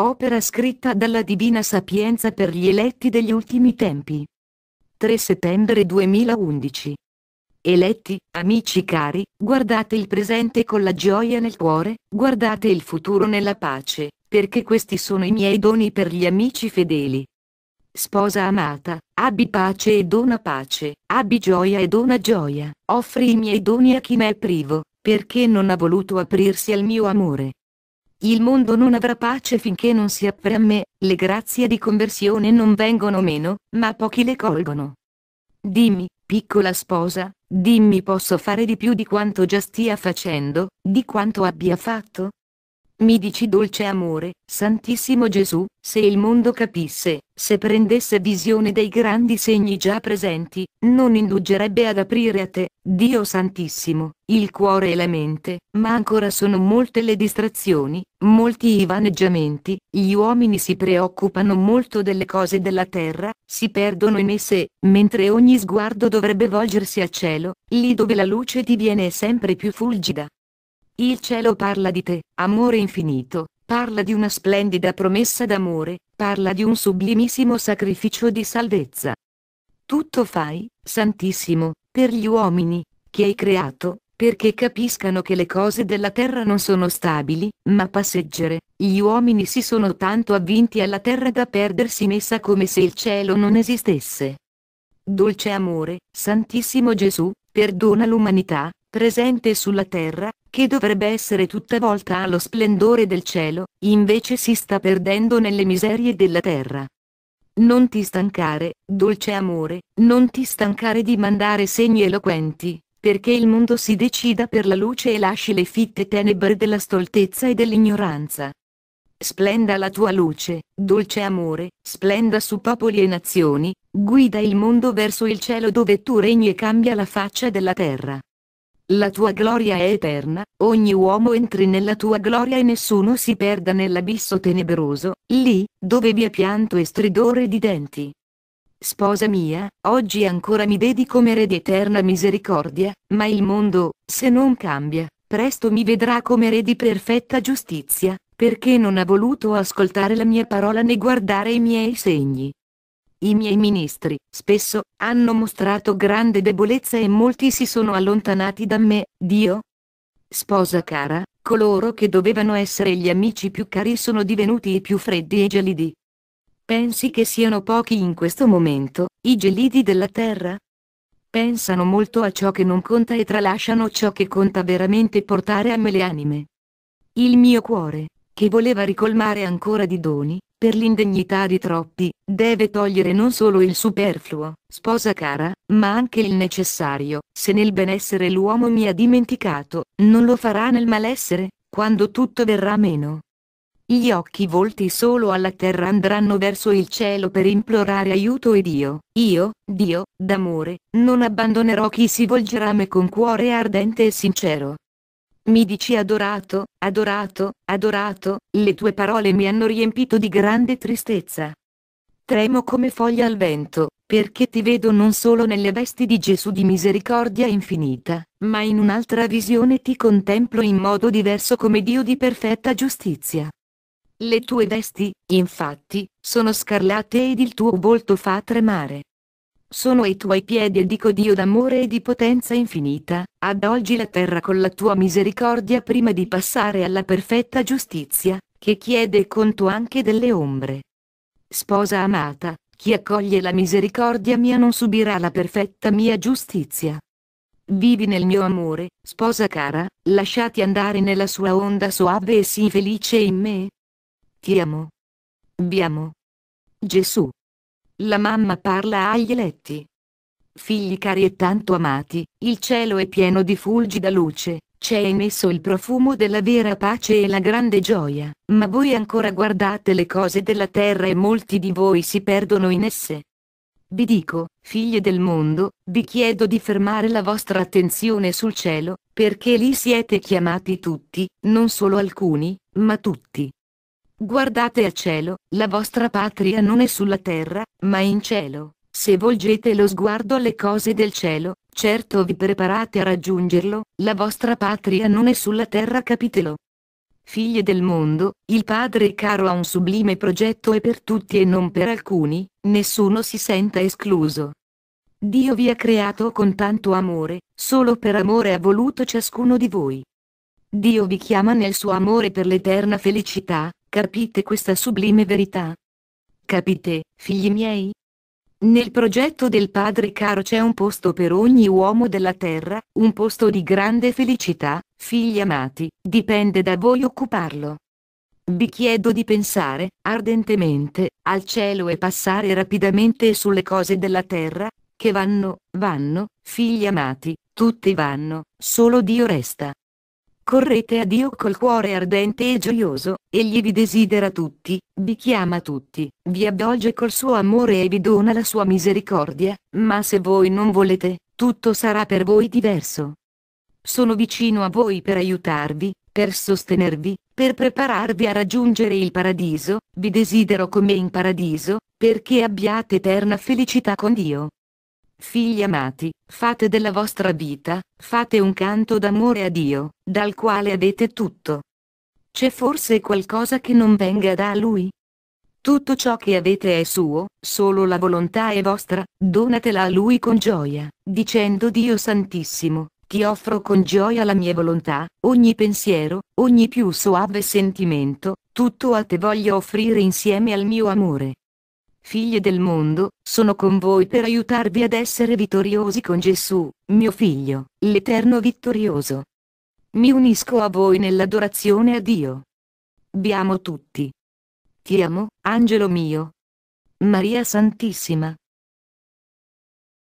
opera scritta dalla Divina Sapienza per gli eletti degli ultimi tempi. 3 settembre 2011. Eletti, amici cari, guardate il presente con la gioia nel cuore, guardate il futuro nella pace, perché questi sono i miei doni per gli amici fedeli. Sposa amata, abbi pace e dona pace, abbi gioia e dona gioia, offri i miei doni a chi m'è privo, perché non ha voluto aprirsi al mio amore. Il mondo non avrà pace finché non si apre a me, le grazie di conversione non vengono meno, ma pochi le colgono. Dimmi, piccola sposa, dimmi, posso fare di più di quanto già stia facendo, di quanto abbia fatto? Mi dici, dolce amore, Santissimo Gesù, se il mondo capisse, se prendesse visione dei grandi segni già presenti, non indulgerebbe ad aprire a te, Dio Santissimo, il cuore e la mente, ma ancora sono molte le distrazioni, molti i vaneggiamenti, gli uomini si preoccupano molto delle cose della terra, si perdono in esse, mentre ogni sguardo dovrebbe volgersi al cielo, lì dove la luce diviene sempre più fulgida. Il cielo parla di te, amore infinito, parla di una splendida promessa d'amore, parla di un sublimissimo sacrificio di salvezza. Tutto fai, Santissimo, per gli uomini, che hai creato, perché capiscano che le cose della terra non sono stabili, ma passeggere. Gli uomini si sono tanto avvinti alla terra da perdersi in essa come se il cielo non esistesse. Dolce amore, Santissimo Gesù, perdona l'umanità, presente sulla terra, che dovrebbe essere tutta volta allo splendore del cielo, invece si sta perdendo nelle miserie della terra. Non ti stancare, dolce amore, non ti stancare di mandare segni eloquenti, perché il mondo si decida per la luce e lasci le fitte tenebre della stoltezza e dell'ignoranza. Splenda la tua luce, dolce amore, splenda su popoli e nazioni, guida il mondo verso il cielo dove tu regni e cambia la faccia della terra. La tua gloria è eterna, ogni uomo entri nella tua gloria e nessuno si perda nell'abisso tenebroso, lì, dove vi è pianto e stridore di denti. Sposa mia, oggi ancora mi vedi come re di eterna misericordia, ma il mondo, se non cambia, presto mi vedrà come re di perfetta giustizia, perché non ha voluto ascoltare la mia parola né guardare i miei segni. I miei ministri, spesso, hanno mostrato grande debolezza e molti si sono allontanati da me, Dio. Sposa cara, coloro che dovevano essere gli amici più cari sono divenuti i più freddi e gelidi. Pensi che siano pochi in questo momento, i gelidi della terra? Pensano molto a ciò che non conta e tralasciano ciò che conta veramente portare a me le anime. Il mio cuore, che voleva ricolmare ancora di doni, per l'indegnità di troppi, deve togliere non solo il superfluo, sposa cara, ma anche il necessario. Se nel benessere l'uomo mi ha dimenticato, non lo farà nel malessere, quando tutto verrà meno. Gli occhi volti solo alla terra andranno verso il cielo per implorare aiuto ed io, Dio, d'amore, non abbandonerò chi si volgerà a me con cuore ardente e sincero. Mi dici adorato, adorato, adorato, le tue parole mi hanno riempito di grande tristezza. Tremo come foglia al vento, perché ti vedo non solo nelle vesti di Gesù di misericordia infinita, ma in un'altra visione ti contemplo in modo diverso come Dio di perfetta giustizia. Le tue vesti, infatti, sono scarlatte ed il tuo volto fa tremare. Sono ai tuoi piedi e dico Dio d'amore e di potenza infinita, avvolgi la terra con la tua misericordia prima di passare alla perfetta giustizia, che chiede conto anche delle ombre. Sposa amata, chi accoglie la misericordia mia non subirà la perfetta mia giustizia. Vivi nel mio amore, sposa cara, lasciati andare nella sua onda soave e sii felice in me. Ti amo. Vi amo. Gesù. La mamma parla agli eletti. Figli cari e tanto amati, il cielo è pieno di fulgida luce, c'è in esso il profumo della vera pace e la grande gioia, ma voi ancora guardate le cose della terra e molti di voi si perdono in esse. Vi dico, figli del mondo, vi chiedo di fermare la vostra attenzione sul cielo, perché lì siete chiamati tutti, non solo alcuni, ma tutti. Guardate al cielo, la vostra patria non è sulla terra, ma in cielo. Se volgete lo sguardo alle cose del cielo, certo vi preparate a raggiungerlo, la vostra patria non è sulla terra, capitelo. Figlie del mondo, il Padre caro ha un sublime progetto e per tutti e non per alcuni, nessuno si senta escluso. Dio vi ha creato con tanto amore, solo per amore ha voluto ciascuno di voi. Dio vi chiama nel suo amore per l'eterna felicità, capite questa sublime verità? Capite, figli miei? Nel progetto del Padre caro c'è un posto per ogni uomo della terra, un posto di grande felicità, figli amati, dipende da voi occuparlo. Vi chiedo di pensare, ardentemente, al cielo e passare rapidamente sulle cose della terra, che vanno, figli amati, tutti vanno, solo Dio resta. Correte a Dio col cuore ardente e gioioso, egli vi desidera tutti, vi chiama tutti, vi avvolge col suo amore e vi dona la sua misericordia, ma se voi non volete, tutto sarà per voi diverso. Sono vicino a voi per aiutarvi, per sostenervi, per prepararvi a raggiungere il paradiso, vi desidero come in paradiso, perché abbiate eterna felicità con Dio. Figli amati, fate della vostra vita, fate un canto d'amore a Dio, dal quale avete tutto. C'è forse qualcosa che non venga da Lui? Tutto ciò che avete è suo, solo la volontà è vostra, donatela a Lui con gioia, dicendo Dio Santissimo, ti offro con gioia la mia volontà, ogni pensiero, ogni più soave sentimento, tutto a te voglio offrire insieme al mio amore. Figlie del mondo, sono con voi per aiutarvi ad essere vittoriosi con Gesù, mio Figlio, l'Eterno vittorioso. Mi unisco a voi nell'adorazione a Dio. Vi amo tutti. Ti amo, angelo mio. Maria Santissima.